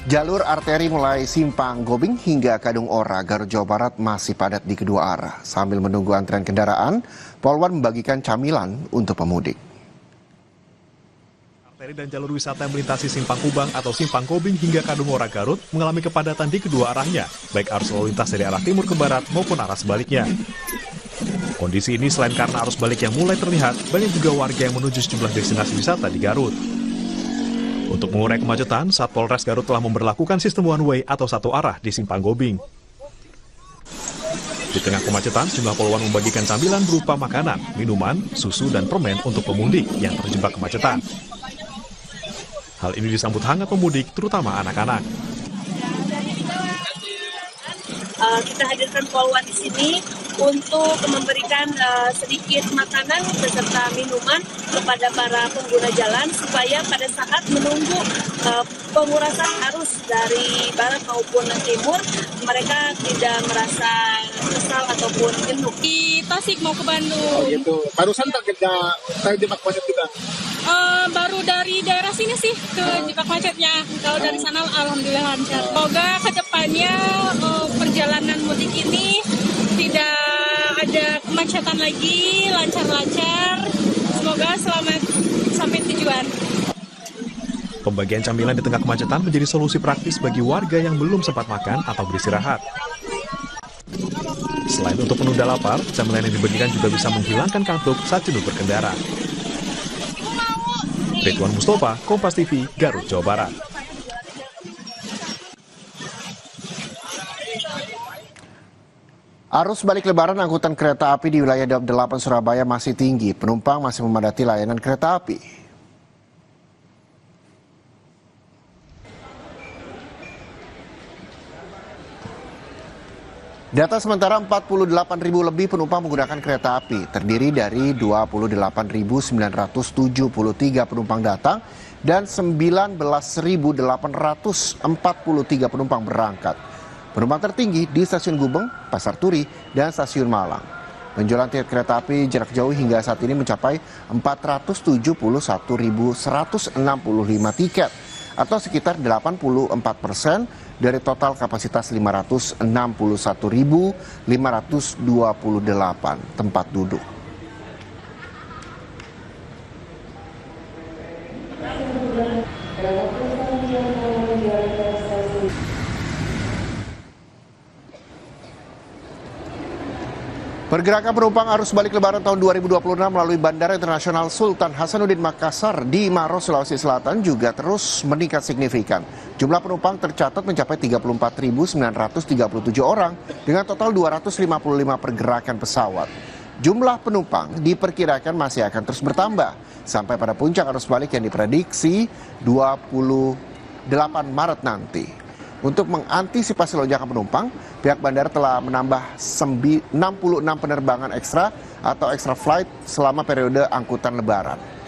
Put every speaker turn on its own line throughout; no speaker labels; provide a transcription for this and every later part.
Jalur arteri mulai Simpang Gobing hingga Kadung Ora, Garut, Jawa Barat masih padat di kedua arah. Sambil menunggu antrean kendaraan, Polwan membagikan camilan untuk pemudik.
Arteri dan jalur wisata yang melintasi Simpang Kubang atau Simpang Gobing hingga Kadung Ora, Garut mengalami kepadatan di kedua arahnya, baik arus lalu lintas dari arah timur ke barat maupun arah sebaliknya. Kondisi ini selain karena arus balik yang mulai terlihat, banyak juga warga yang menuju sejumlah destinasi wisata di Garut. Untuk mengurai kemacetan, Satpol Res Garut telah memberlakukan sistem one way atau satu arah di Simpang Gobing. Di tengah kemacetan, sejumlah polwan membagikan camilan berupa makanan, minuman, susu, dan permen untuk pemudik yang terjebak kemacetan. Hal ini disambut hangat pemudik, terutama anak-anak.
Kita hadirkan polwan di sini untuk memberikan sedikit makanan beserta minuman kepada para pengguna jalan supaya pada saat menunggu pengurasan arus dari barat maupun timur mereka tidak merasa kesal ataupun jenuh.
Di Tasik mau ke Bandung.
Oh gitu. Barusan terjebak macet juga.
Baru dari daerah sini sih ke jebak macetnya. Kalau dari sana alhamdulillah lancar. Semoga kedepannya perjalanan mudik ini tidak ada kemacetan lagi, lancar-lancar. Semoga selamat sampai tujuan.
Pembagian camilan di tengah kemacetan menjadi solusi praktis bagi warga yang belum sempat makan atau beristirahat. Selain untuk menunda lapar, camilan yang dibagikan juga bisa menghilangkan kantuk saat jenuh berkendara. Ridwan Mustafa, Kompas TV, Garut, Jawa Barat.
Arus balik lebaran angkutan kereta api di wilayah Daup 8 Surabaya masih tinggi. Penumpang masih memadati layanan kereta api. Data sementara 48.000 lebih penumpang menggunakan kereta api, terdiri dari 28.973 penumpang datang dan 19.843 penumpang berangkat. Penumpang tertinggi di Stasiun Gubeng, Pasar Turi, dan Stasiun Malang. Penjualan tiket kereta api jarak jauh hingga saat ini mencapai 471.165 tiket, atau sekitar 84% dari total kapasitas 561.528 tempat duduk. Pergerakan penumpang arus balik lebaran tahun 2026 melalui Bandara Internasional Sultan Hasanuddin Makassar di Maros, Sulawesi Selatan juga terus meningkat signifikan. Jumlah penumpang tercatat mencapai 34.937 orang dengan total 255 pergerakan pesawat. Jumlah penumpang diperkirakan masih akan terus bertambah sampai pada puncak arus balik yang diprediksi 28 Maret nanti. Untuk mengantisipasi lonjakan penumpang, pihak bandara telah menambah 66 penerbangan ekstra atau extra flight selama periode angkutan lebaran.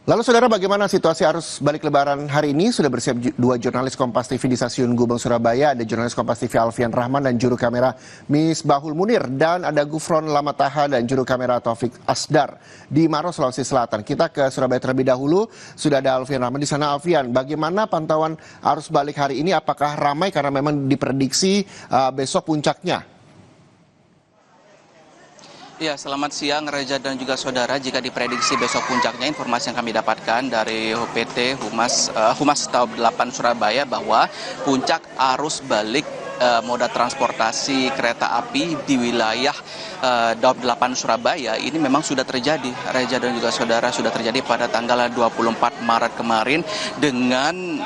Lalu saudara, bagaimana situasi arus balik lebaran hari ini? Sudah bersiap dua jurnalis Kompas TV di Stasiun Gubeng, Surabaya. Ada jurnalis Kompas TV Alfian Rahman dan juru kamera Misbahul Munir. Dan ada Gufron Lamataha dan juru kamera Taufik Asdar di Maros, Sulawesi Selatan. Kita ke Surabaya terlebih dahulu. Sudah ada Alfian Rahman di sana. Alfian, bagaimana pantauan arus balik hari ini? Apakah ramai karena memang diprediksi besok puncaknya?
Ya, selamat siang Reza dan juga saudara. Jika diprediksi besok puncaknya, informasi yang kami dapatkan dari HPT Humas Daup 8 Surabaya bahwa puncak arus balik moda transportasi kereta api di wilayah Daup 8 Surabaya ini memang sudah terjadi, Reza dan juga saudara, sudah terjadi pada tanggal 24 Maret kemarin dengan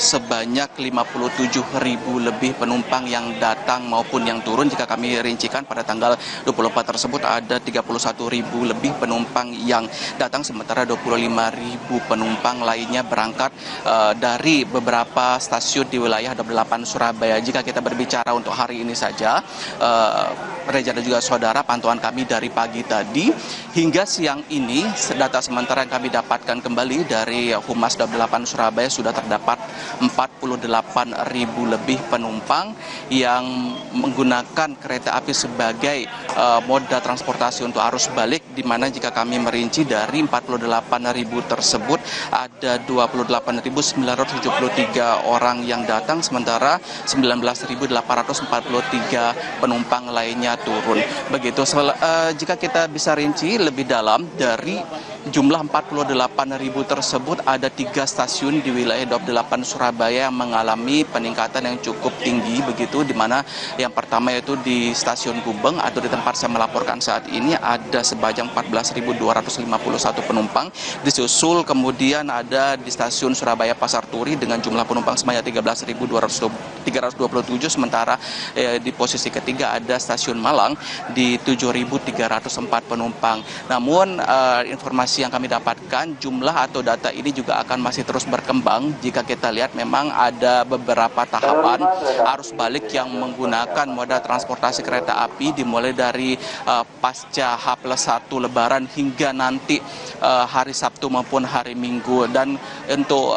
sebanyak 57.000 lebih penumpang yang datang maupun yang turun. Jika kami rincikan pada tanggal 24 tersebut ada 31.000 lebih penumpang yang datang, sementara 25.000 penumpang lainnya berangkat dari beberapa stasiun di wilayah Daup 8 Surabaya. Jika kita berbicara untuk hari ini saja, Reza dan juga saudara, pantauan kami dari pagi tadi hingga siang ini, data sementara yang kami dapatkan kembali dari Humas Daob 8 Surabaya sudah terdapat 48.000 lebih penumpang yang menggunakan kereta api sebagai moda transportasi untuk arus balik, di mana jika kami merinci dari 48.000 tersebut ada 28.973 orang yang datang, sementara 19.843 penumpang lainnya turun. Begitu. Jika kita bisa rinci lebih dalam dari jumlah 48.000 tersebut, ada 3 stasiun di wilayah Daob 8 Surabaya yang mengalami peningkatan yang cukup tinggi, begitu, di mana yang pertama yaitu di Stasiun Gubeng atau di tempat saya melaporkan saat ini ada sebanyak 14.251 penumpang. Disusul kemudian ada di Stasiun Surabaya Pasar Turi dengan jumlah penumpang sebanyak 13.327, sementara di posisi ketiga ada Stasiun Malang di 7.304 penumpang. Namun informasi yang kami dapatkan, jumlah atau data ini juga akan masih terus berkembang. Jika kita lihat memang ada beberapa tahapan arus balik yang menggunakan moda transportasi kereta api, dimulai dari pasca H+1 Lebaran hingga nanti hari Sabtu maupun hari Minggu. Dan untuk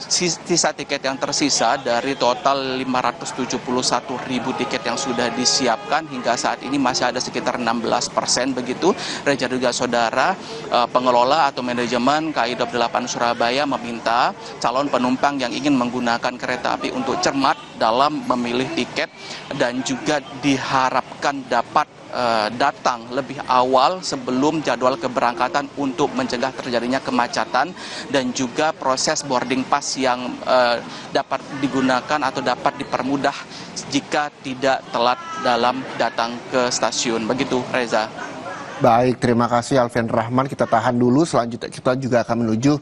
sisa tiket yang tersisa dari total 571.000 tiket yang sudah disiapkan hingga saat ini masih ada sekitar 16% begitu. Reza juga saudara, pengelola atau manajemen KAI Daob 8 Surabaya meminta calon penumpang yang ingin menggunakan kereta api untuk cermat dalam memilih tiket dan juga diharapkan dapat datang lebih awal sebelum jadwal keberangkatan untuk mencegah terjadinya kemacetan dan juga proses boarding pass yang dapat digunakan atau dapat dipermudah jika tidak telat dalam datang ke stasiun. Begitu, Reza.
Baik, terima kasih Alfian Rahman. Kita tahan dulu, selanjutnya kita juga akan menuju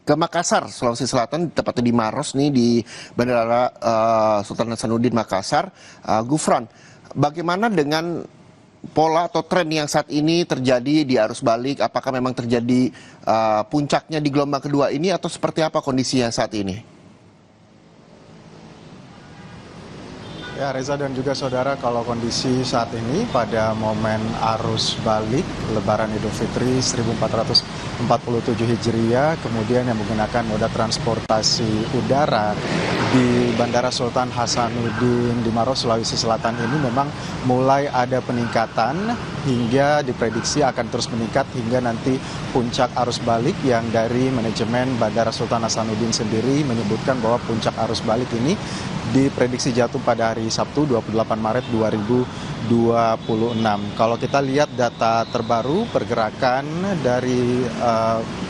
ke Makassar, Sulawesi Selatan, tepatnya di Maros nih, di Bandara Sultan Hasanuddin Makassar. Gufran, bagaimana dengan pola atau tren yang saat ini terjadi di arus balik? Apakah memang terjadi puncaknya di gelombang kedua ini atau seperti apa kondisinya saat ini?
Ya, Reza dan juga saudara, kalau kondisi saat ini pada momen arus balik Lebaran Idul Fitri 1447 Hijriah, kemudian yang menggunakan moda transportasi udara di Bandara Sultan Hasanuddin di Maros, Sulawesi Selatan ini memang mulai ada peningkatan hingga diprediksi akan terus meningkat hingga nanti puncak arus balik, yang dari manajemen Bandara Sultan Hasanuddin sendiri menyebutkan bahwa puncak arus balik ini diprediksi jatuh pada hari Sabtu 28 Maret 2026. Kalau kita lihat data terbaru pergerakan dari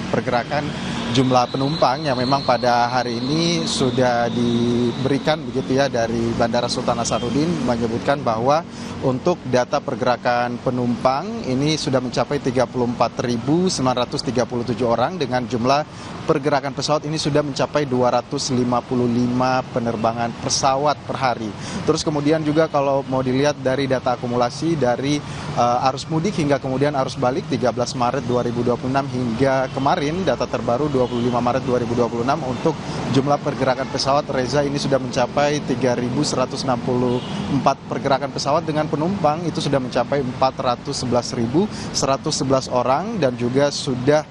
pergerakan jumlah penumpang yang memang pada hari ini sudah diberikan begitu ya dari Bandara Sultan Hasanuddin, menyebutkan bahwa untuk data pergerakan penumpang ini sudah mencapai 34.937 orang dengan jumlah pergerakan pesawat ini sudah mencapai 255 penerbangan pesawat per hari. Terus kemudian juga kalau mau dilihat dari data akumulasi dari arus mudik hingga kemudian arus balik 13 Maret 2026 hingga kemarin data terbaru 25 Maret 2026 untuk jumlah pergerakan pesawat, Reza, ini sudah mencapai 3.164 pergerakan pesawat dengan penumpang itu sudah mencapai 411.111 orang dan juga sudah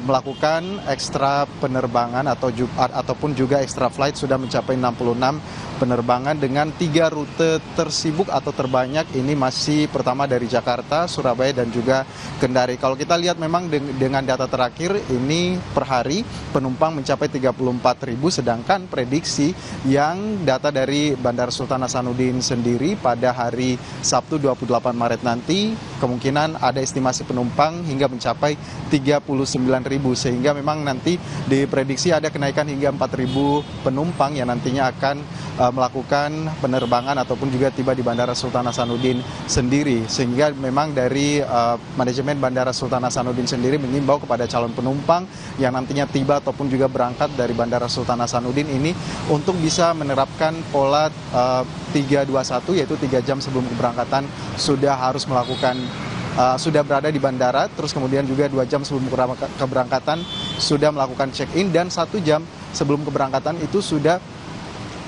melakukan ekstra penerbangan ataupun juga ekstra flight sudah mencapai 66 penerbangan dengan 3 rute tersibuk atau terbanyak ini masih pertama dari Jakarta, Surabaya dan juga Kendari. Kalau kita lihat memang dengan data terakhir ini per hari penumpang mencapai 34.000, sedangkan prediksi yang data dari Bandara Sultan Hasanuddin sendiri pada hari Sabtu 28 Maret nanti kemungkinan ada estimasi penumpang hingga mencapai 39.000, sehingga memang nanti diprediksi ada kenaikan hingga 4.000 penumpang yang nantinya akan melakukan penerbangan ataupun juga tiba di Bandara Sultan Hasanuddin sendiri, sehingga memang dari manajemen Bandara Sultan Hasanuddin sendiri mengimbau kepada calon penumpang yang nantinya tiba ataupun juga berangkat dari Bandara Sultan Hasanuddin ini untuk bisa menerapkan pola 321, yaitu 3 jam sebelum keberangkatan sudah harus melakukan sudah berada di bandara, terus kemudian juga 2 jam sebelum keberangkatan sudah melakukan check-in, dan 1 jam sebelum keberangkatan itu sudah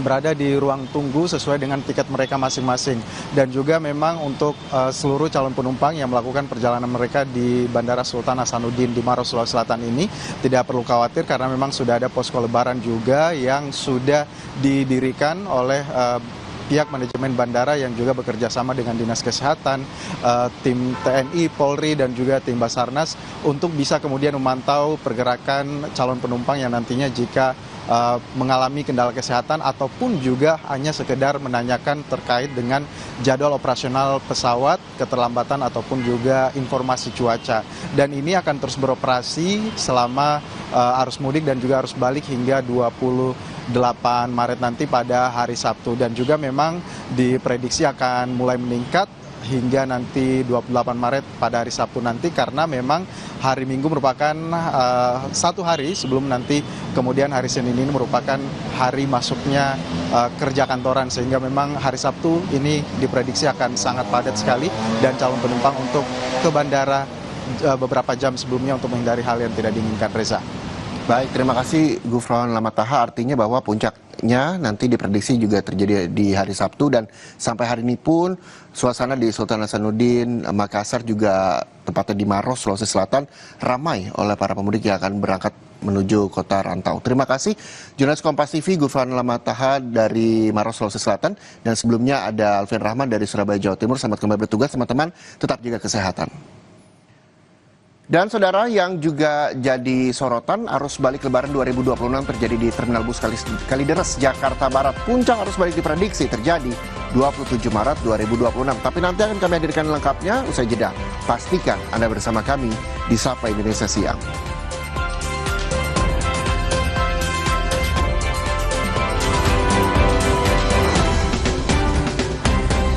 berada di ruang tunggu sesuai dengan tiket mereka masing-masing. Dan juga memang untuk seluruh calon penumpang yang melakukan perjalanan mereka di Bandara Sultan Hasanuddin di Maros, Sulawesi Selatan ini tidak perlu khawatir karena memang sudah ada posko lebaran juga yang sudah didirikan oleh pihak manajemen bandara yang juga bekerja sama dengan Dinas Kesehatan, tim TNI, Polri, dan juga tim Basarnas untuk bisa kemudian memantau pergerakan calon penumpang yang nantinya jika mengalami kendala kesehatan ataupun juga hanya sekedar menanyakan terkait dengan jadwal operasional pesawat, keterlambatan ataupun juga informasi cuaca. Dan ini akan terus beroperasi selama arus mudik dan juga arus balik hingga 28 Maret nanti pada hari Sabtu. Dan juga memang diprediksi akan mulai meningkat hingga nanti 28 Maret pada hari Sabtu nanti karena memang hari Minggu merupakan satu hari sebelum nanti kemudian hari Senin ini merupakan hari masuknya kerja kantoran sehingga memang hari Sabtu ini diprediksi akan sangat padat sekali dan calon penumpang untuk ke bandara beberapa jam sebelumnya untuk menghindari hal yang tidak diinginkan. Reza.
Baik, terima kasih Gufron Lamataha. Artinya bahwa puncaknya nanti diprediksi juga terjadi di hari Sabtu dan sampai hari ini pun suasana di Sultan Hasanuddin, Makassar juga tepatnya di Maros, Sulawesi Selatan ramai oleh para pemudik yang akan berangkat menuju kota rantau. Terima kasih jurnalis Kompas TV Gufron Lamataha dari Maros, Sulawesi Selatan, dan sebelumnya ada Alfian Rahman dari Surabaya, Jawa Timur. Selamat kembali bertugas teman-teman, tetap jaga kesehatan. Dan saudara, yang juga jadi sorotan, arus balik Lebaran 2026 terjadi di Terminal Bus Kalideres, Jakarta Barat. Puncak arus balik diprediksi terjadi 27 Maret 2026. Tapi nanti akan kami hadirkan lengkapnya usai jeda. Pastikan Anda bersama kami di Sapa Indonesia Siang.